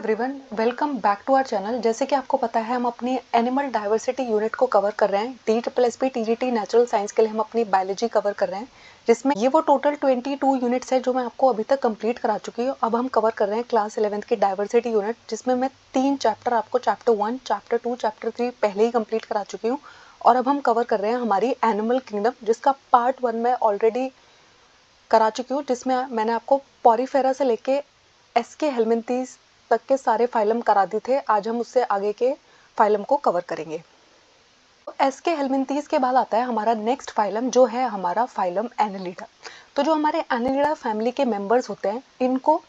Everyone, welcome back to our channel. जैसे कि आपको पता है हम अपनी एनिमल डाइवर्सिटी यूनिट को कवर कर रहे हैं। DSSP TGT नेचुरल साइंस के लिए हम अपनी बायोलॉजी कवर कर रहे हैं, जिसमें ये वो टोटल 22 यूनिट्स है जो मैं आपको अभी तक कंप्लीट करा चुकी हूँ। अब हम कवर कर रहे हैं क्लास 11th की डाइवर्सिटी यूनिट, जिसमें मैं 3 चैप्टर आपको चैप्टर 1, चैप्टर 2, चैप्टर 3 पहले ही कंप्लीट करा चुकी हूँ। और अब हम कवर कर रहे हैं हमारी एनिमल किंगडम, जिसका पार्ट 1 में ऑलरेडी करा चुकी हूँ, जिसमें मैंने आपको पॉरीफेरा से लेके एस्के हेलमिंथीज तक के सारे फाइलम करा दिए थे। आज हम उससे आगे के फाइलम को कवर करेंगे। एस्के हेलमिंथीज के बाद आता है हमारा नेक्स्ट फाइलम, जो है हमारा फाइलम एनेलिडा। तो जो हमारे एनेलिडा फैमिली के मेंबर्स होते हैं, इनको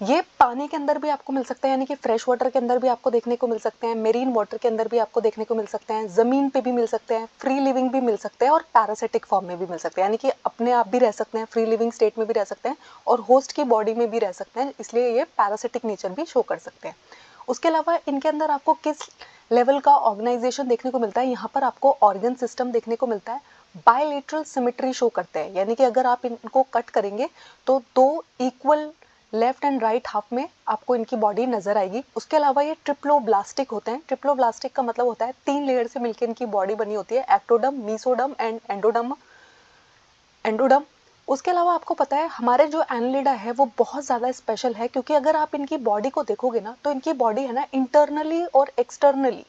ये पानी के अंदर भी आपको मिल सकते हैं, यानी कि फ्रेश वाटर के अंदर भी आपको देखने को मिल सकते हैं, मेरीन वाटर के अंदर भी आपको देखने को मिल सकते हैं, ज़मीन पे भी मिल सकते हैं, फ्री लिविंग भी मिल सकते हैं और पैरासिटिक फॉर्म में भी मिल सकते हैं, यानी कि अपने आप भी रह सकते हैं, फ्री लिविंग स्टेट में भी रह सकते हैं और होस्ट की बॉडी में भी रह सकते हैं, इसलिए ये पैरासिटिक नेचर भी शो कर सकते हैं। उसके अलावा इनके अंदर आपको किस लेवल का ऑर्गेनाइजेशन देखने को मिलता है, यहाँ पर आपको ऑर्गन सिस्टम देखने को मिलता है। बायलेटरल सिमेट्री शो करते हैं, यानी कि अगर आप इनको कट करेंगे तो दो equal left and right half में आपको इनकी बॉडी नजर आएगी। उसके अलावा ये ट्रिप्लोब्लास्टिक होते हैं। ट्रिप्लोब्लास्टिक का मतलब होता है 3 लेयर से मिलकर इनकी बॉडी बनी होती है, एक्टोडर्म, मेसोडर्म एंड एंडोडर्म। उसके अलावा आपको पता है हमारे जो एनेलिडा है वो बहुत ज़्यादा स्पेशल है, क्योंकि अगर आप इनकी बॉडी को देखोगे ना, तो इनकी बॉडी है ना इंटरनली और एक्सटर्नली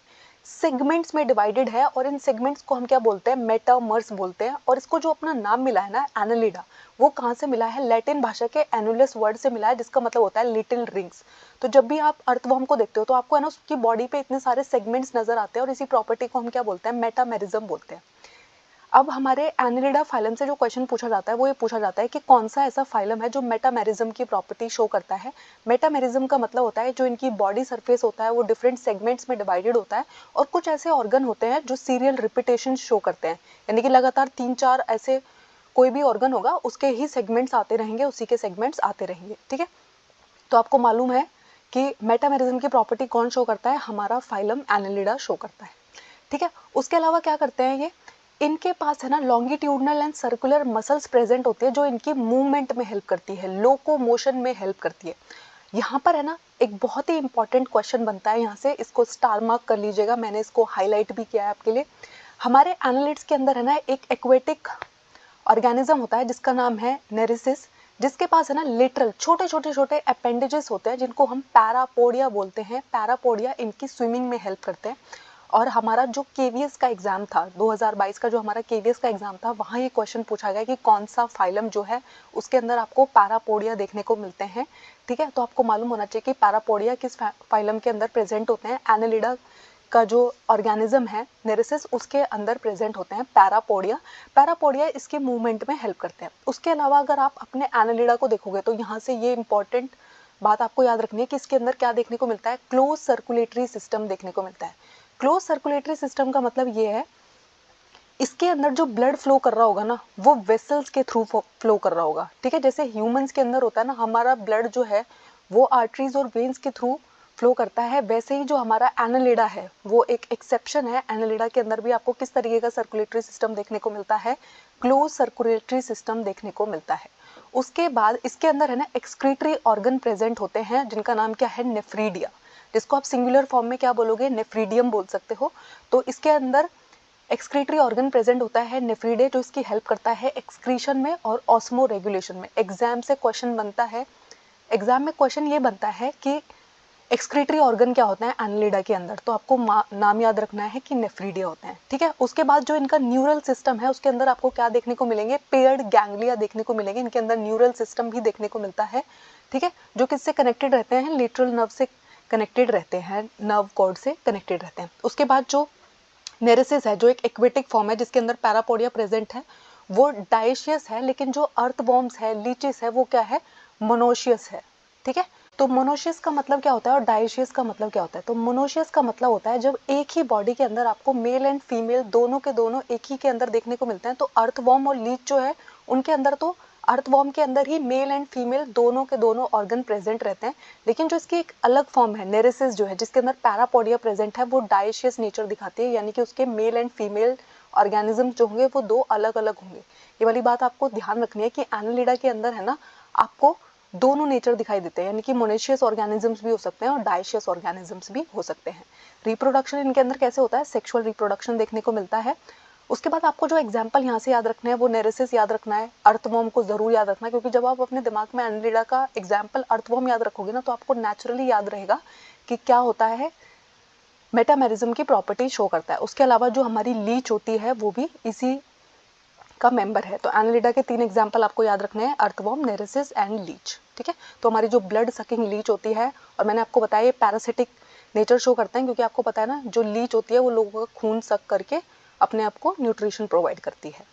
सेगमेंट्स में डिवाइडेड है, और इन सेगमेंट्स को हम क्या बोलते हैं, मेटामर्स बोलते हैं। और इसको जो अपना नाम मिला है ना एनेलिडा, वो कहाँ से मिला है, लैटिन भाषा के एनुलस वर्ड से मिला है, जिसका मतलब होता है लिटिल रिंग्स। तो जब भी आप अर्थवर्म को देखते हो तो आपको है ना उसकी बॉडी पे इतने सारे सेगमेंट्स नजर आते हैं, और इसी प्रॉपर्टी को हम क्या बोलते हैं, मेटामेरिज्म बोलते हैं। अब हमारे एनेलिडा फाइलम से जो क्वेश्चन पूछा जाता है वो ये पूछा जाता है कि कौन सा ऐसा फाइलम है जो मेटामेरिज्म की प्रॉपर्टी शो करता है। मेटामेरिज्म का मतलब होता है जो इनकी बॉडी सरफेस होता है वो डिफरेंट सेगमेंट्स में डिवाइडेड होता है, और कुछ ऐसे ऑर्गन होते हैं जो सीरियल रिपीटेशन शो करते हैं, यानी कि लगातार 3-4 ऐसे कोई भी ऑर्गन होगा उसके ही सेगमेंट्स आते रहेंगे, उसी के सेगमेंट्स आते रहेंगे। ठीक है, तो आपको मालूम है कि मेटामेरिज्म की प्रॉपर्टी कौन शो करता है, हमारा फाइलम एनेलिडा शो करता है। ठीक है, उसके अलावा क्या करते हैं ये, इनके पास है ना longitudinal and circular muscles present होती है, जो इनकी मूवमेंट में हेल्प करती है, लोकोमोशन में हेल्प करती है। यहाँ पर है ना एक बहुत ही इंपॉर्टेंट क्वेश्चन बनता है, यहाँ से इसको स्टार मार्क कर लीजिएगा, मैंने इसको हाईलाइट भी किया है आपके लिए। हमारे एनालिड्स के अंदर है ना एक एक्वेटिक ऑर्गेनिज्म होता है जिसका नाम है नेरिसिस, जिसके पास है ना लिटरल छोटे छोटे छोटे अपेंडेजेस होते हैं, जिनको हम पैरापोडिया बोलते हैं। पैरापोडिया इनकी स्विमिंग में हेल्प करते हैं। और हमारा जो केवीएस का एग्जाम था 2022 का, जो हमारा केवीएस का एग्जाम था, वहाँ ये क्वेश्चन पूछा गया कि कौन सा फाइलम जो है उसके अंदर आपको पैरापोडिया देखने को मिलते हैं। ठीक है, तो आपको मालूम होना चाहिए कि पैरापोडिया किस फाइलम के अंदर प्रेजेंट होते हैं। एनेलिडा का जो ऑर्गेनिज्म है नेरिसिस, उसके अंदर प्रेजेंट होते हैं पैरापोडिया। पैरापोडिया इसके मूवमेंट में हेल्प करते हैं। उसके अलावा अगर आप अपने एनेलिडा को देखोगे तो यहाँ से ये इंपॉर्टेंट बात आपको याद रखनी है कि इसके अंदर क्या देखने को मिलता है, क्लोज सर्कुलेटरी सिस्टम देखने को मिलता है। क्लोज सर्कुलेटरी सिस्टम का मतलब ये है, इसके अंदर जो ब्लड फ्लो कर रहा होगा ना, वो वेसल्स के थ्रू फ्लो कर रहा होगा। ठीक है, जैसे ह्यूमंस के अंदर होता है ना, हमारा ब्लड जो है वो आर्टरीज और वेन्स के थ्रू फ्लो करता है, वैसे ही जो हमारा एनेलिडा है वो एक एक्सेप्शन है। एनेलिडा के अंदर भी आपको किस तरीके का सर्कुलेटरी सिस्टम देखने को मिलता है, क्लोज सर्कुलेटरी सिस्टम देखने को मिलता है। उसके बाद इसके अंदर है ना एक्सक्रीटरी ऑर्गन प्रेजेंट होते हैं, जिनका नाम क्या है, नेफ्रीडिया, जिसको आप सिंगुलर फॉर्म में क्या बोलोगे, नेफ्रीडियम बोल सकते हो। तो इसके अंदर एक्सक्रीटरी ऑर्गन प्रेजेंट होता है नेफ्रीडे, जो इसकी हेल्प करता है एक्सक्रीशन में और ऑस्मो रेगुलेशन में। एग्जाम से क्वेश्चन बनता है, एग्जाम में क्वेश्चन ये बनता है कि एक्सक्रीटरी ऑर्गन क्या होता है एनेलिडा के अंदर, तो आपको नाम याद रखना है कि नेफ्रीडिया होते हैं। ठीक है, उसके बाद जो इनका न्यूरल सिस्टम है उसके अंदर आपको क्या देखने को मिलेंगे, पेयर्ड गैंग्लिया देखने को मिलेंगे। इनके अंदर न्यूरल सिस्टम भी देखने को मिलता है। ठीक है, जो किससे कनेक्टेड रहते हैं, लेटरल नर्व से कनेक्टेड रहते हैं, नर्व कॉर्ड से कनेक्टेड रहते हैं। उसके बाद जो नेरिसिस है, जो एक एक्वेटिक फॉर्म है जिसके अंदर पैरापोडिया प्रेजेंट है, वो डायशियस है, लेकिन जो अर्थवॉर्म्स है, लीचेस है, वो क्या है, मोनोशियस है। ठीक है, तो मोनोशियस का मतलब क्या होता है और डायशियस का मतलब क्या होता है, तो मोनोशियस का मतलब होता है जब एक ही बॉडी के अंदर आपको मेल एंड फीमेल दोनों के दोनों एक ही के अंदर देखने को मिलते हैं। तो अर्थवॉर्म और लीच जो है उनके अंदर, तो अर्थवॉर्म के अंदर ही मेल एंड फीमेल दोनों के दोनों ऑर्गन प्रेजेंट रहते हैं। लेकिन जो इसकी एक अलग फॉर्म है नेरिसिस जो है, जिसके अंदर पैरापोडिया प्रेजेंट है, वो डायशियस नेचर दिखाती है, यानी कि उसके मेल एंड फीमेल ऑर्गेनिज्म जो होंगे वो दो अलग अलग होंगे। ये वाली बात आपको ध्यान रखनी है कि एनेलिडा के अंदर है ना आपको दोनों नेचर दिखाई देते हैं, यानी कि मोनेशियस ऑर्गेनिजम्स भी हो सकते हैं और डायशियस ऑर्गेनिजम्स भी हो सकते हैं। रिप्रोडक्शन इनके अंदर कैसे होता है, सेक्सुअल रिप्रोडक्शन देखने को मिलता है। उसके बाद आपको जो एग्जाम्पल यहाँ से याद रखना है वो नेरेसिस याद रखना है, अर्थवॉर्म को जरूर याद रखना है, क्योंकि जब आप अपने दिमाग में एनालिडा का एग्जाम्पल अर्थवॉर्म याद रखोगे ना तो आपको नेचुरली याद रहेगा कि क्या होता है, मेटामेरिज्म की प्रॉपर्टी शो करता है। उसके अलावा जो हमारी लीच होती है वो भी इसी का मेंबर है। तो एनालिडा के 3 एग्जाम्पल आपको याद रखने हैं, अर्थवॉर्म, नेरेसिस एंड लीच। ठीक है, तो हमारी जो ब्लड सकिंग लीच होती है, और मैंने आपको बताया ये पैरासिटिक नेचर शो करते हैं, क्योंकि आपको पता है ना जो लीच होती है वो लोगों का खून सक करके अपने आप को न्यूट्रिशन प्रोवाइड करती है।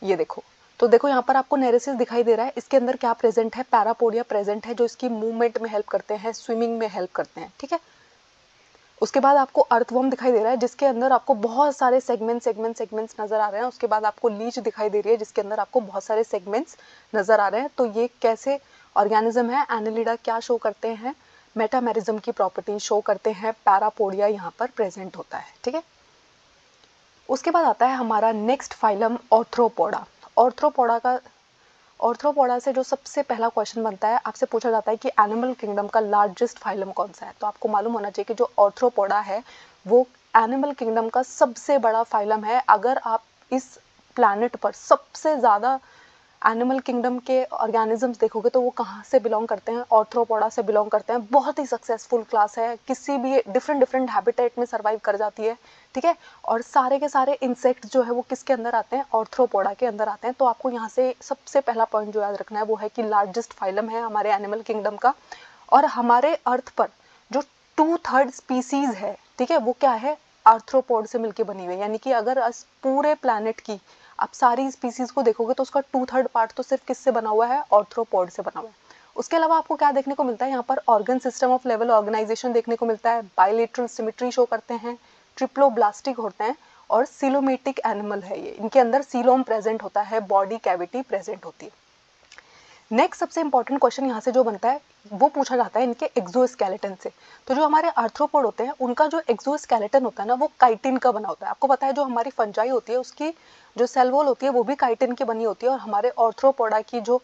ये देखो, तो देखो यहाँ पर आपको नेरेसिस दिखाई दे रहा है, इसके अंदर क्या प्रेजेंट है, पैरापोडिया प्रेजेंट है जो इसकी मूवमेंट में हेल्प करते हैं, स्विमिंग में हेल्प करते हैं। ठीक है, उसके बाद आपको अर्थवॉर्म दिखाई दे रहा है जिसके अंदर आपको बहुत सारे सेगमेंट्स नजर आ रहे हैं। उसके बाद आपको लीच दिखाई दे रही है जिसके अंदर आपको बहुत सारे सेगमेंट्स नजर आ रहे हैं। तो ये कैसे ऑर्गेनिज्म है, एनालिडा क्या शो करते हैं, मेटामेरिज्म की प्रॉपर्टी शो करते हैं, पैरापोडिया यहाँ पर प्रेजेंट होता है। ठीक है, उसके बाद आता है हमारा नेक्स्ट फाइलम ऑर्थ्रोपोडा। ऑर्थ्रोपोडा से जो सबसे पहला क्वेश्चन बनता है, आपसे पूछा जाता है कि एनिमल किंगडम का लार्जेस्ट फाइलम कौन सा है। तो आपको मालूम होना चाहिए कि जो ऑर्थ्रोपोडा है वो एनिमल किंगडम का सबसे बड़ा फाइलम है। अगर आप इस प्लैनेट पर सबसे ज़्यादा एनिमल किंगडम के ऑर्गेनिजम्स देखोगे तो वो कहाँ से बिलोंग करते हैं, ऑर्थ्रोपोडा से बिलोंग करते हैं। बहुत ही सक्सेसफुल क्लास है, किसी भी डिफरेंट हैबिटेट में सर्वाइव कर जाती है। ठीक है, और सारे के सारे इंसेक्ट जो है वो किसके अंदर आते हैं, ऑर्थ्रोपोडा के अंदर आते हैं। तो आपको यहाँ से सबसे पहला पॉइंट जो याद रखना है वो है कि लार्जेस्ट फाइलम है हमारे एनिमल किंगडम का। और हमारे अर्थ पर जो 2/3 स्पीसीज है, ठीक है, वो क्या है, आर्थ्रोपोड से मिलकर बनी हुई है। यानी कि अगर इस पूरे प्लैनेट की आप सारी स्पीसीज को देखोगे तो उसका 2/3 पार्ट तो सिर्फ किससे बना हुआ है, ऑर्थ्रोपोड से बना हुआ है। उसके अलावा आपको क्या देखने को मिलता है, यहाँ पर organ system of level organisation देखने को मिलता है, बायलेटरल सिमेट्री शो करते हैं, ट्रिप्लोब्लास्टिक होते हैं और सिलोमेटिक एनिमल है ये। इनके अंदर सीलोम प्रेजेंट होता है, बॉडी कैविटी प्रेजेंट होती है। नेक्स्ट सबसे इंपॉर्टेंट क्वेश्चन यहाँ से जो बनता है वो पूछा जाता है इनके एक्सोस्केलेटन से। तो जो हमारे आर्थ्रोपोड होते हैं उनका जो एक्सोस्केलेटन होता है ना वो काइटिन का बना होता है। आपको पता है जो हमारी फंजाई होती है उसकी जो सेल वॉल होती है वो भी काइटिन की बनी होती है, और हमारे ऑर्थ्रोपोडा की जो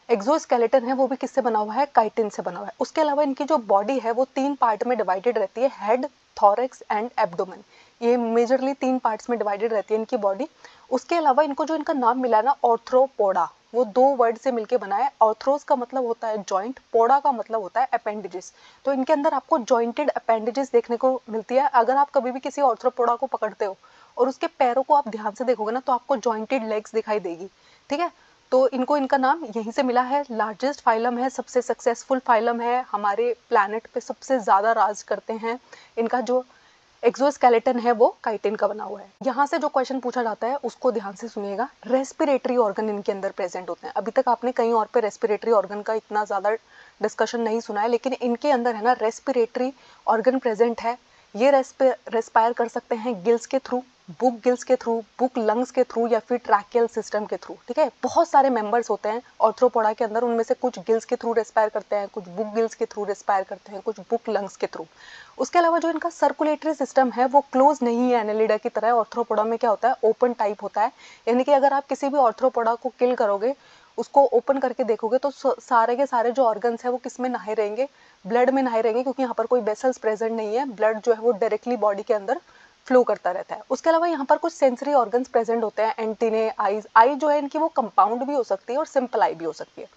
एक्सोस्केलेटन है वो भी किससे बना हुआ है, काइटिन से बना हुआ है। उसके अलावा इनकी जो बॉडी है वो 3 पार्ट में डिवाइडेड रहती है, हेड, थॉरेक्स एंड एब्डोमेन। ये मेजरली 3 पार्ट्स में डिवाइडेड रहती है इनकी बॉडी। उसके अलावा इनको जो इनका नाम मिला है ना ऑर्थ्रोपोडा, वो 2 वर्ड से मिलके बना है। ऑर्थ्रोस का मतलब होता है जॉइंट, पोडा का मतलब होता है अपेंडेजेस। तो इनके अंदर आपको जॉइंटेड अपेंडेजेस देखने को मिलती है। अगर आप कभी भी किसी ऑर्थ्रोपोडा को पकड़ते हो और उसके पैरों को आप ध्यान से देखोगे ना तो आपको जॉइंटेड लेग्स दिखाई देगी। ठीक है, तो इनको इनका नाम यहीं से मिला है। लार्जेस्ट फाइलम है, सबसे सक्सेसफुल फाइलम है, हमारे प्लैनेट पे सबसे ज़्यादा राज करते हैं। इनका जो एक्सोस्केलेटन है वो काइटिन का बना हुआ है। यहाँ से जो क्वेश्चन पूछा जाता है उसको ध्यान से सुनिएगा। रेस्पिरेटरी ऑर्गन इनके अंदर प्रेजेंट होते हैं। अभी तक आपने कहीं और पे रेस्पिरेटरी ऑर्गन का इतना ज़्यादा डिस्कशन नहीं सुना है, लेकिन इनके अंदर है ना रेस्पिरेटरी ऑर्गन प्रेजेंट है। ये रेस्पायर कर सकते हैं गिल्स के थ्रू, बुक गिल्स के थ्रू, बुक लंग्स के थ्रू या फिर ट्रैकियल सिस्टम के थ्रू। ठीक है, बहुत सारे मेंबर्स होते हैं ऑर्थ्रोपोडा के अंदर, उनमें से कुछ गिल्स के थ्रू रेस्पायर करते हैं, कुछ बुक गिल्स के थ्रू रेस्पायर करते हैं, कुछ बुक लंग्स के थ्रू। उसके अलावा जो इनका सर्कुलेटरी सिस्टम है वो क्लोज नहीं है एनालिडा की तरह। ऑर्थ्रोपोडा में क्या होता है, ओपन टाइप होता है। यानी कि अगर आप किसी भी ऑर्थ्रोपोडा को किल करोगे, उसको ओपन करके देखोगे तो सारे के सारे जो ऑर्गन्स है वो किस में नहाए रहेंगे, ब्लड में नहाए रहेंगे, क्योंकि यहाँ पर कोई वेसल्स प्रेजेंट नहीं है। ब्लड जो है वो डायरेक्टली बॉडी के अंदर फ्लो करता रहता है। उसके अलावा यहाँ पर कुछ सेंसरी ऑर्गन्स प्रेजेंट होते हैं, एंटीने, आईज। आई जो है इनकी वो कंपाउंड भी हो सकती है और सिंपल आई भी हो सकती है।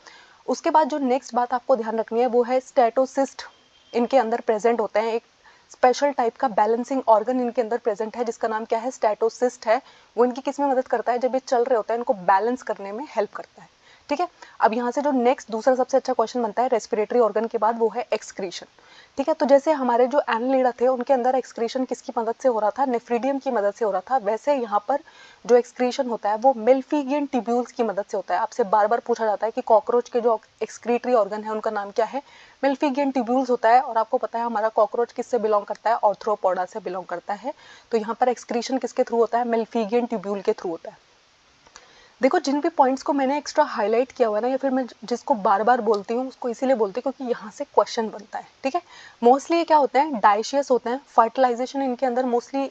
उसके बाद जो नेक्स्ट बात आपको ध्यान रखनी है वो है स्टेटोसिस्ट इनके अंदर प्रेजेंट होते हैं। एक स्पेशल टाइप का बैलेंसिंग ऑर्गन इनके अंदर प्रेजेंट है जिसका नाम क्या है, स्टेटोसिस्ट है। वो इनकी किस में मदद करता है, जब ये चल रहे होते हैं इनको बैलेंस करने में हेल्प करता है। ठीक है, अब यहाँ से जो नेक्स्ट दूसरा सबसे अच्छा क्वेश्चन बनता है रेस्पिरेटरी ऑर्गन के बाद वो है एक्सक्रीशन। ठीक है, तो जैसे हमारे जो एनालिडा थे उनके अंदर एक्सक्रीशन किसकी मदद से हो रहा था, नेफ्रीडियम की मदद से हो रहा था, वैसे यहाँ पर जो एक्सक्रीशन होता है वो मिल्फीगियन ट्यूब्यूल्स की मदद से होता है। आपसे बार बार पूछा जाता है कि कॉकरोच के जो एक्सक्रीटरी ऑर्गन है उनका नाम क्या है, मिल्फीगियन ट्यूब्यूल्स होता है। और आपको पता है हमारा कॉकरोच किससे बिलोंग करता है, ऑर्थ्रोपोडा से बिलोंग करता है। तो यहाँ पर एक्सक्रीशन किसके थ्रू होता है, मिल्फीगियन ट्यूब्यूल के थ्रू होता है। देखो जिन भी पॉइंट्स को मैंने एक्स्ट्रा हाईलाइट किया हुआ है ना, या फिर मैं जिसको बार बार बोलती हूँ उसको इसीलिए बोलती हूँ क्योंकि यहाँ से क्वेश्चन बनता है। ठीक है, मोस्टली ये क्या होते हैं, डाइशियस होते हैं। फर्टिलाइजेशन इनके अंदर मोस्टली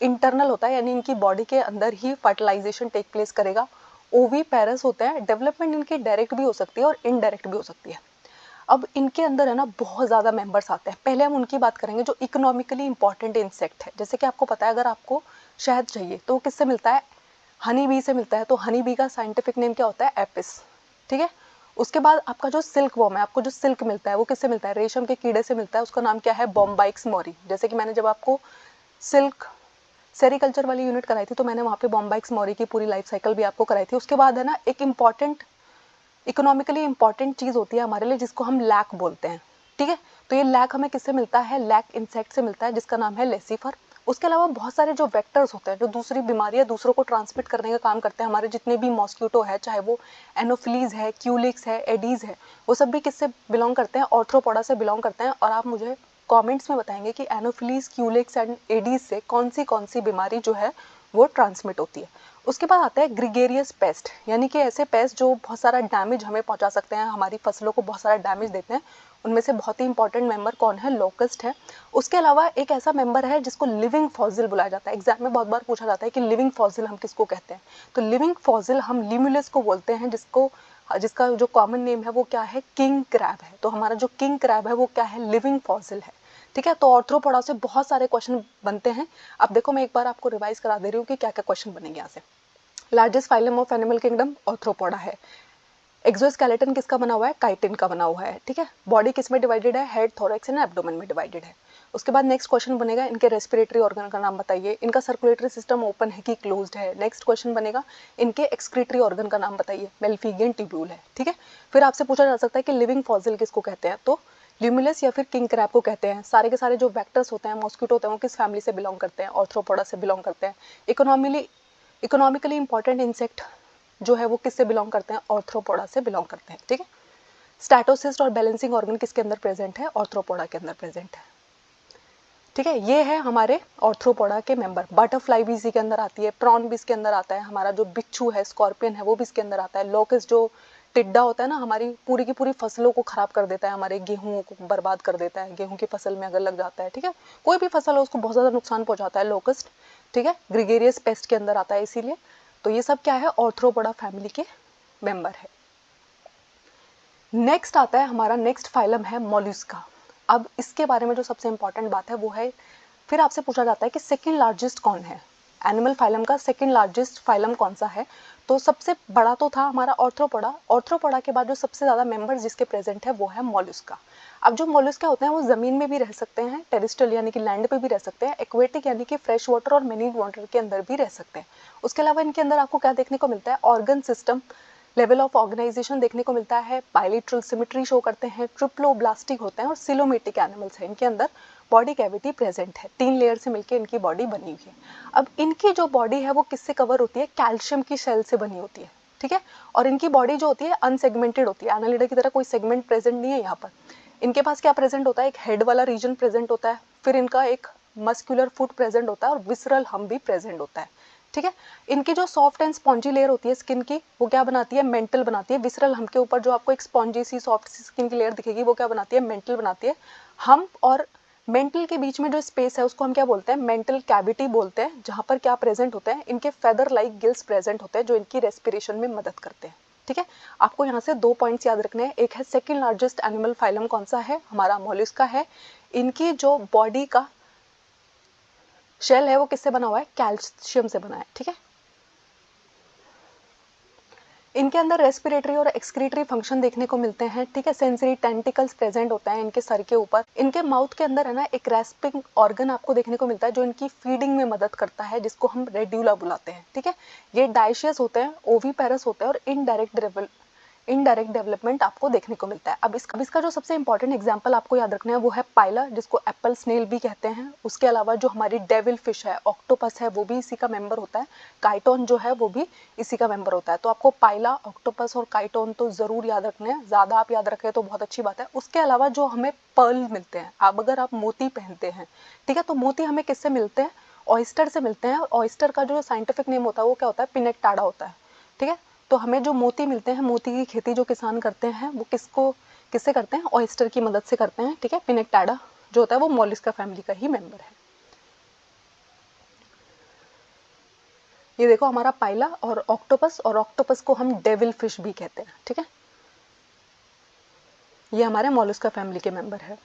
इंटरनल होता है, यानी इनकी बॉडी के अंदर ही फर्टिलाइजेशन टेक प्लेस करेगा। ओवी पैरस होते हैं। डेवलपमेंट इनकी डायरेक्ट भी हो सकती है और इनडायरेक्ट भी हो सकती है। अब इनके अंदर है ना बहुत ज़्यादा मेंबर्स आते हैं। पहले हम उनकी बात करेंगे जो इकोनॉमिकली इंपॉर्टेंट इंसेक्ट है। जैसे कि आपको पता है अगर आपको शहद चाहिए तो किससे मिलता है, हनी बी से मिलता है। तो हनी बी का साइंटिफिक नेम क्या होता है, एपिस, ठीक है। उसके बाद आपका जो सिल्क वॉर्म है, आपको जो सिल्क मिलता है वो किससे मिलता है, रेशम के कीड़े से मिलता है। उसका नाम क्या है, बॉम्बाइक्स मोरी। जैसे कि मैंने जब आपको सिल्क सेरिकल्चर वाली यूनिट कराई थी तो मैंने वहाँ पे बॉम्बाइक्स मोरी की पूरी लाइफ साइकिल भी आपको कराई थी। उसके बाद है ना एक इम्पॉर्टेंट इकोनॉमिकली इंपॉर्टेंट चीज़ होती है हमारे लिए जिसको हम लैक बोलते हैं, ठीक है। तो ये लैक हमें किससे मिलता है, लैक इंसेक्ट से मिलता है जिसका नाम है लेसिफर। उसके अलावा बहुत सारे जो वेक्टर्स होते हैं जो दूसरी बीमारियां दूसरों को ट्रांसमिट करने का काम करते हैं, हमारे जितने भी मॉस्क्यूटो है, चाहे वो एनोफिलीज है, क्यूलिक्स है, एडीज है, वो सब भी किससे बिलोंग करते हैं, ऑर्थ्रोपोडा से बिलोंग करते हैं। और आप मुझे कमेंट्स में बताएंगे कि एनोफिलीज, क्यूलिक्स एंड एडीज से कौन सी बीमारी जो है वो ट्रांसमिट होती है। उसके बाद आता है ग्रिगेरियस पेस्ट, यानी कि ऐसे पेस्ट जो बहुत सारा डैमेज हमें पहुंचा सकते हैं, हमारी फसलों को बहुत सारा डैमेज देते हैं। उनमें से बहुत ही इंपॉर्टेंट मेंबर कौन है, लोकस्ट है। उसके अलावा एक ऐसा मेंबर है जिसको लिविंग फॉसिल बुलाया जाता है। एग्जाम में बहुत बार पूछा जाता है कि लिविंग फॉसिल हम किसको कहते हैं। तो लिविंग फॉसिल हम लिमुलस को बोलते हैं, जिसका जो कॉमन नेम है वो क्या है, किंग क्रैब है। तो हमारा जो किंग क्रैब है वो क्या है, लिविंग फॉसिल है, ठीक है। तो ऑर्थ्रोपोडा से बहुत सारे क्वेश्चन बनते हैं। अब देखो मैं एक बार आपको रिवाइज करा दे रही हूँ कि क्या क्या क्वेश्चन बनेंगे यहाँ से। Largest phylum of animal kingdom Arthropoda है। एक्सोस्केलेटन किसका बना हुआ है, काइटिन का बना हुआ है, ठीक है। बॉडी किस में डिवाइडेड है, हेड, थोरैक्स एंड एब्डोमेन में डिवाइडेड है। उसके बाद नेक्स्ट क्वेश्चन बनेगा इनके रेस्पिरेटरी ऑर्गन का नाम बताइए, इनका सर्कुलेटरी सिस्टम ओपन है कि क्लोज्ड है। नेक्स्ट क्वेश्चन बनेगा इनके एक्सक्रीटरी ऑर्गन का नाम बताइए, मेल्फिगियन ट्यूब्यूल है, ठीक है। फिर आपसे पूछा जा सकता है कि लिविंग फॉसिल किसको कहते हैं, तो ल्यूमुलस या फिर किंग क्रैब को कहते हैं। सारे के सारे जो वेक्टर्स होते हैं, मॉस्किटो होते हैं, वो किस फैमिली से बिलोंग करते हैं, ऑर्थ्रोपोडा से बिलोंग करते हैं। इकोनॉमिकली इंपॉर्टेंट इंसेक्ट जो है वो किससे बिलोंग करते हैं, ऑर्थ्रोपोडा से बिलोंग करते हैं, ठीक है। स्टैटोसिस्ट और बैलेंसिंग ऑर्गन किसके अंदर प्रेजेंट है, ऑर्थ्रोपोडा के अंदर प्रेजेंट है, ठीक है। ये है हमारे ऑर्थ्रोपोडा के मेंबर। बटरफ्लाई भी इसी के अंदर आती है, प्रॉन भी इसके अंदर आता है, हमारा जो बिच्छू है, स्कॉर्पियन है, वो भी इसके अंदर आता है। लोकस्ट जो टिड्डा होता है ना, हमारी पूरी की पूरी फसलों को खराब कर देता है, हमारे गेहूं को बर्बाद कर देता है, गेहूं की फसल में अगर लग जाता है, ठीक है। कोई भी फसल हो उसको बहुत ज़्यादा नुकसान पहुंचाता है लोकस्ट, ठीक है। ग्रिगेरियस पेस्ट के अंदर आता है इसीलिए। तो ये सब क्या है, ऑर्थ्रोपोडा फैमिली के मेंबर है। नेक्स्ट आता है हमारा, नेक्स्ट फाइलम है मोलस्का। अब इसके बारे में जो सबसे इंपॉर्टेंट बात है वो है, फिर आपसे पूछा जाता है कि सेकंड लार्जेस्ट कौन है, एनिमल फाइलम का सेकंड लार्जेस्ट फाइलम कौन सा है। तो सबसे बड़ा तो था हमारा ऑर्थ्रोपोडा। ऑर्थ्रोपोडा के बाद जो सबसे ज़्यादा मेंबर्स जिसके प्रेजेंट है वो है मोलस्का। अब जो मोलस्का होते हैं वो ज़मीन में भी रह सकते हैं, टेरेस्ट्रियल यानी कि लैंड पे भी रह सकते हैं, एक्वेटिक यानी कि फ्रेश वाटर और मरीन वाटर के अंदर भी रह सकते हैं। उसके अलावा इनके अंदर आपको क्या देखने को मिलता है, organ system, level of organisation देखने को मिलता है, बायलेटरल सिमेट्री शो करते हैं, ट्रिप्लोब्लास्टिक होते हैं और सिलोमेटिक एनिमल्स हैं। इनके अंदर बॉडी कैविटी प्रेजेंट है, 3 लेयर से मिलकर इनकी बॉडी बनी हुई है। अब इनकी जो बॉडी है वो किससे कवर होती है, कैल्शियम की शेल से बनी होती है, ठीक है। और इनकी बॉडी जो होती है अनसेगमेंटेड होती है, एनालिडा की तरह कोई सेगमेंट प्रेजेंट नहीं है यहाँ पर। इनके पास क्या प्रेजेंट होता है, एक हेड वाला रीजन प्रेजेंट होता है, फिर इनका एक मस्कुलर फुट प्रेजेंट होता है और विसरल हम भी प्रेजेंट होता है, ठीक है। इनकी जो सॉफ्ट एंड स्पॉन्जी लेयर होती है स्किन की, वो क्या बनाती है, मेंटल बनाती है। विसरल हम के ऊपर जो आपको एक स्पॉन्जी सी सॉफ्ट सी स्किन की लेयर दिखेगी वो क्या बनाती है, मेंटल बनाती है। हम और मेंटल के बीच में जो स्पेस है उसको हम क्या बोलते हैं, मेंटल कैविटी बोलते हैं, जहाँ पर क्या प्रेजेंट होते हैं, इनके फेदर लाइक गिल्स प्रेजेंट होते हैं जो इनकी रेस्पिरेशन में मदद करते हैं, ठीक है। आपको यहाँ से 2 पॉइंट्स याद रखने हैं। एक है सेकंड लार्जेस्ट एनिमल फाइलम कौन सा है, हमारा मोलस्का है। इनकी जो बॉडी का शेल है वो किससे बना हुआ है, कैल्शियम से बना है, ठीक है। इनके अंदर रेस्पिरेटरी और एक्सक्रीटरी फंक्शन देखने को मिलते हैं, ठीक है। सेंसरी टेंटिकल्स प्रेजेंट होता है इनके सर के ऊपर। इनके माउथ के अंदर है ना एक रेस्पिंग ऑर्गन आपको देखने को मिलता है जो इनकी फीडिंग में मदद करता है, जिसको हम रेड्यूला बुलाते हैं, ठीक है। ये डाइशियस होते हैं, ओवीपेरस होते हैं और इनडायरेक्ट डेवलपमेंट आपको देखने को मिलता है। अब इसका जो सबसे इंपॉर्टेंट एग्जांपल आपको याद रखना है वो है पाइला, जिसको एप्पल स्नेल भी कहते हैं। उसके अलावा जो हमारी डेविल फिश है, ऑक्टोपस है, वो भी इसी का मेंबर होता है। काइटोन जो है वो भी इसी का मेंबर होता है। तो आपको पाइला, ऑक्टोपस और काइटोन तो जरूर याद रखने हैं, ज्यादा आप याद रखें तो बहुत अच्छी बात है। उसके अलावा जो हमें पर्ल मिलते हैं, अब अगर आप मोती पहनते हैं, ठीक है, तो मोती हमें किससे मिलते हैं, ऑयस्टर से मिलते हैं। ऑयस्टर का जो साइंटिफिक नेम होता है वो क्या होता है, पिनेक्टाडा होता है, ठीक है। तो हमें जो मोती मिलते हैं, मोती की खेती जो किसान करते हैं वो किससे करते हैं, ऑयस्टर की मदद से करते हैं, ठीक है। पिनेक्टाडा जो होता है वो मोलस्का फैमिली का ही मेंबर है। ये देखो हमारा पाइला और ऑक्टोपस को हम डेविल फिश भी कहते हैं, ठीक है। ये हमारे मोलस्का फैमिली के मेंबर है।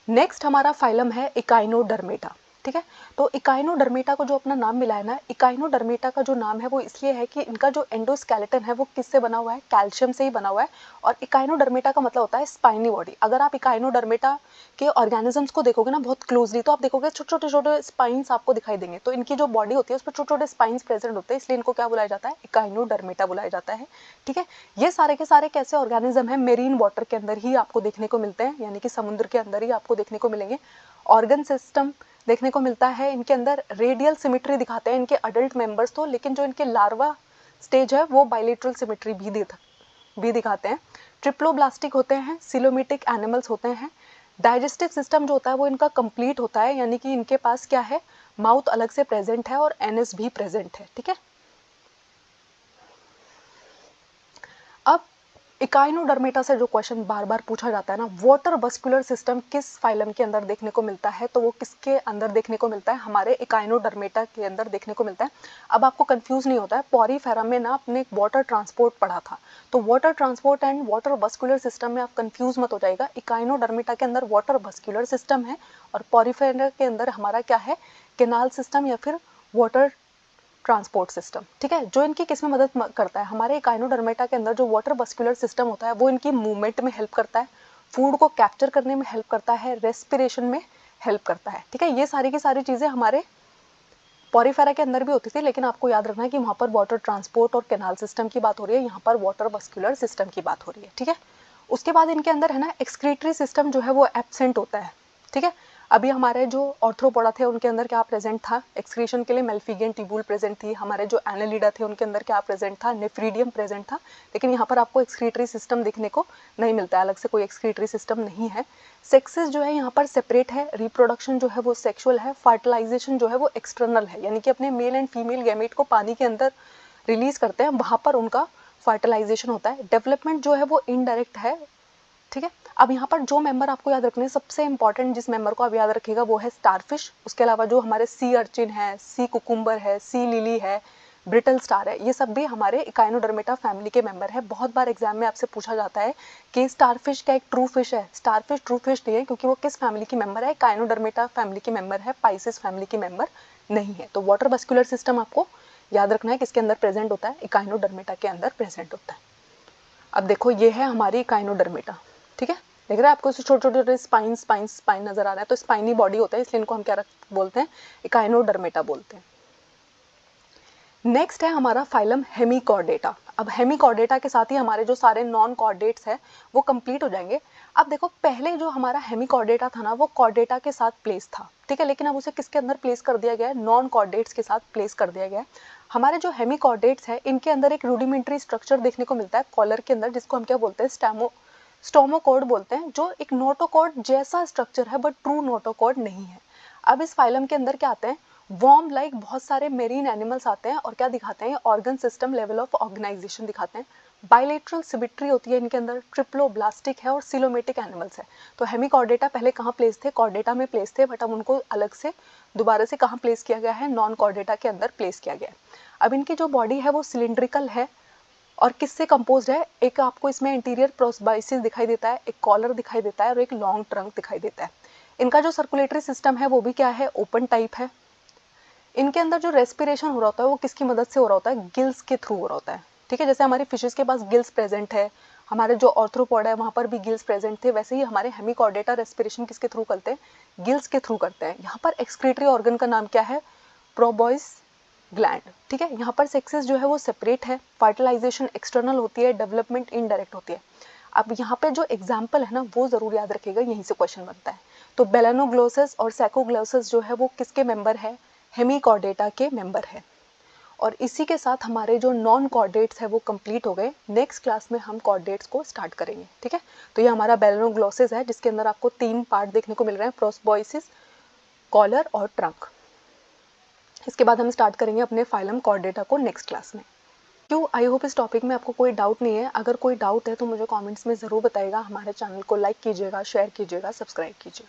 नेक्स्ट हमारा फाइलम है इकाइनोडर्मेटा, ठीक है। तो इकाइनोडर्मेटा को जो अपना नाम मिला है ना, इकाइनोडर्मेटा का जो नाम है वो इसलिए है कि इनका जो एंडोस्केलेटन है वो किससे बना हुआ है, कैल्शियम से ही बना हुआ है। और इकाइनोडर्मेटा का मतलब होता है स्पाइनी बॉडी। अगर आप इकाइनोडर्मेटा के ऑर्गेनिजम्स को देखोगे ना बहुत क्लोजली, तो आप देखोगे छोटे छोटे स्पाइन्स आपको दिखाई देंगे। तो इनकी जो बॉडी होती है उस पर छोटे छोटे स्पाइन्स प्रेजेंट होते हैं, इसलिए इनको क्या बुलाया जाता है, इकाइनोडर्मेटा बुलाया जाता है, ठीक है। ये सारे के सारे कैसे ऑर्गेनिज्म है, मेरीन वाटर के अंदर ही आपको देखने को मिलते हैं, यानी कि समुद्र के अंदर ही आपको देखने को मिलेंगे। ऑर्गन सिस्टम देखने को मिलता है इनके अंदर, रेडियल सिमेट्री दिखाते हैं इनके अडल्ट मेंबर्स तो, लेकिन जो इनके लार्वा स्टेज है वो बाइलेटरल सिमेट्री भी दिखाते हैं। ट्रिप्लोब्लास्टिक होते हैं, सिलोमेटिक एनिमल्स होते हैं। डाइजेस्टिव सिस्टम जो होता है वो इनका कंप्लीट होता है, यानी कि इनके पास क्या है, माउथ अलग से प्रेजेंट है और एनस भी प्रेजेंट है, ठीक है। अब इकाइनोडर्मेटा से जो क्वेश्चन बार बार पूछा जाता है ना, वाटर मस्कुलर सिस्टम किस फाइलम के अंदर देखने को मिलता है, तो वो किसके अंदर देखने को मिलता है, हमारे इकाइनोडर्मेटा के अंदर देखने को मिलता है। अब आपको कंफ्यूज नहीं होता है, पॉरीफेरा में ना आपने वाटर ट्रांसपोर्ट पढ़ा था, तो water transport and water muscular system में आप कंफ्यूज मत हो जाएगा। इकाइनोडर्मेटा के अंदर वाटर मस्कुलर सिस्टम है और पॉरीफेरा के अंदर हमारा क्या है, केनाल सिस्टम या फिर वाटर ट्रांसपोर्ट सिस्टम, ठीक है। जो इनकी किस में मदद करता है, हमारे इकाइनोडर्मेटा के अंदर जो वाटर मस्कुलर सिस्टम होता है वो इनकी मूवमेंट में हेल्प करता है, फूड को कैप्चर करने में हेल्प करता है, रेस्पिरेशन में हेल्प करता है, ठीक है। ये सारी की सारी चीजें हमारे पॉरीफेरा के अंदर भी होती थी, लेकिन आपको याद रखना है कि वहां पर वाटर ट्रांसपोर्ट और कैनाल सिस्टम की बात हो रही है, यहाँ पर वाटर मस्कुलर सिस्टम की बात हो रही है, ठीक है। उसके बाद इनके अंदर है ना एक्सक्रीटरी सिस्टम जो है वो एब्सेंट होता है, ठीक है। अभी हमारे जो ऑर्थ्रोपोडा थे उनके अंदर क्या प्रेजेंट था, एक्सक्रीशन के लिए मेल्फिगियन ट्यूब्यूल प्रेजेंट थी। हमारे जो एनालिडा थे उनके अंदर क्या प्रेजेंट था, नेफ्रीडियम प्रेजेंट था। लेकिन यहाँ पर आपको एक्सक्रीटरी सिस्टम देखने को नहीं मिलता है, अलग से कोई एक्सक्रीटरी सिस्टम नहीं है। सेक्सेस जो है यहाँ पर सेपरेट है, रिप्रोडक्शन जो है वो सेक्सुअल है, फर्टिलाइजेशन जो है वो एक्सटर्नल है, यानी कि अपने मेल एंड फीमेल गैमेट को पानी के अंदर रिलीज करते हैं, वहां पर उनका फर्टिलाइजेशन होता है। डेवलपमेंट जो है वो इनडायरेक्ट है, ठीक है। अब यहाँ पर जो मेंबर आपको याद रखने हैं, सबसे इंपॉर्टेंट जिस मेंबर को आप याद रखिएगा वो है स्टारफिश। उसके अलावा जो हमारे सी अर्चिन है, सी कुकुम्बर है, सी लिली है, ब्रिटल स्टार है, ये सब भी हमारे इकाइनोडर्मेटा फैमिली के मेंबर है। बहुत बार एग्जाम में आपसे पूछा जाता है कि स्टारफिश क्या एक ट्रू फिश है, स्टारफिश ट्रू फिश नहीं है, क्योंकि वो किस फैमिली की मेंबर है, इकाइनोडर्मेटा फैमिली की मेंबर है, पाइसेस फैमिली की मेंबर नहीं है। तो वाटर मस्कुलर सिस्टम आपको याद रखना है किसके अंदर प्रेजेंट होता है, इकाइनोडर्मेटा के अंदर प्रेजेंट होता है। अब देखो ये है हमारी इकाइनोडर्मेटा, ठीक है। देख रहे हैं आपको छोटे छोटे स्पाइन नजर आ रहा है, तो स्पाइनी बॉडी होता है, इसलिए इनको हम क्या बोलते हैं, इकाइनोडर्मेटा बोलते हैं। नेक्स्ट है हमारा फाइलम हेमिकॉर्डेटा। अब हेमिकॉर्डेटा के साथ ही हमारे जो सारे नॉन कॉर्डेट्स हैं वो कंप्लीट हो जाएंगे। अब देखो पहले जो हमारा हेमिकॉर्डेटा था ना वो कॉर्डेटा के साथ प्लेस था, ठीक है, लेकिन अब उसे किसके अंदर प्लेस कर दिया गया है, नॉन कॉर्डेट्स के साथ प्लेस कर दिया गया है। हमारे जो हेमिकॉर्डेट्स है इनके अंदर एक रूडिमेंट्री स्ट्रक्चर देखने को मिलता है कॉलर के अंदर, जिसको हम क्या बोलते हैं, स्टोमोकॉर्ड बोलते हैं, जो एक नोटोकॉर्ड जैसा स्ट्रक्चर है बट ट्रू नोटोकॉर्ड नहीं है। अब इस फाइलम के अंदर क्या आते हैं, वॉर्म लाइक बहुत सारे मेरीन एनिमल्स आते हैं और क्या दिखाते हैं, organ system level of organisation दिखाते हैं। बाइलेटरल सिमेट्री होती है इनके अंदर, ट्रिप्लोब्लास्टिक है और सिलोमेटिक एनिमल्स है। तो हेमिकॉर्डेटा पहले कहाँ प्लेस थे, कॉर्डेटा में प्लेस थे, बट अब उनको अलग से दोबारा से कहाँ प्लेस किया गया है, नॉन कॉर्डेटा के अंदर प्लेस किया गया है। अब इनकी जो बॉडी है वो सिलिंड्रिकल है और किससे कंपोज्ड है, एक आपको इसमें इंटीरियर प्रोस्बाइसिस दिखाई देता है, एक कॉलर दिखाई देता है और एक लॉन्ग ट्रंक दिखाई देता है। इनका जो सर्कुलेटरी सिस्टम है वो भी क्या है, ओपन टाइप है। इनके अंदर जो रेस्पिरेशन हो रहा होता है वो किसकी मदद से हो रहा होता है, गिल्स के थ्रू हो रहा होता है, ठीक है। जैसे हमारी फिशेस के पास गिल्स प्रेजेंट है, हमारे जो ऑर्थ्रोपोडा है वहां पर भी गिल्स प्रेजेंट थे, वैसे ही हमारे हेमिकॉर्डेटा रेस्पिरेशन किसके थ्रू करते हैं, गिल्स के थ्रू करते हैं। यहाँ पर एक्सक्रीटरी ऑर्गन का नाम क्या है, प्रोबॉइस ग्लैंड, ठीक है। यहाँ पर सेक्सेस जो है वो सेपरेट है, फर्टिलाइजेशन एक्सटर्नल होती है, डेवलपमेंट इनडायरेक्ट होती है। अब यहाँ पे जो एग्जाम्पल है ना वो जरूर याद रखिएगा, यहीं से क्वेश्चन बनता है। तो बेलानोग्लोसस और सैकोग्लोसस जो है वो किसके मेंबर है, हेमिकॉर्डेटा के मेंबर है। और इसी के साथ हमारे जो नॉन कॉर्डेट्स है वो कंप्लीट हो गए। नेक्स्ट क्लास में हम कॉर्डेट्स को स्टार्ट करेंगे, ठीक है। तो ये हमारा बेलानोग्लोसस है जिसके अंदर आपको 3 पार्ट देखने को मिल रहे हैं, प्रोस्बॉइसिस, कॉलर और ट्रंक। इसके बाद हम स्टार्ट करेंगे अपने फाइलम कॉर्डेटा को नेक्स्ट क्लास में। क्यों, आई होप इस टॉपिक में आपको कोई डाउट नहीं है। अगर कोई डाउट है तो मुझे कमेंट्स में ज़रूर बताइएगा। हमारे चैनल को लाइक कीजिएगा, शेयर कीजिएगा, सब्सक्राइब कीजिएगा।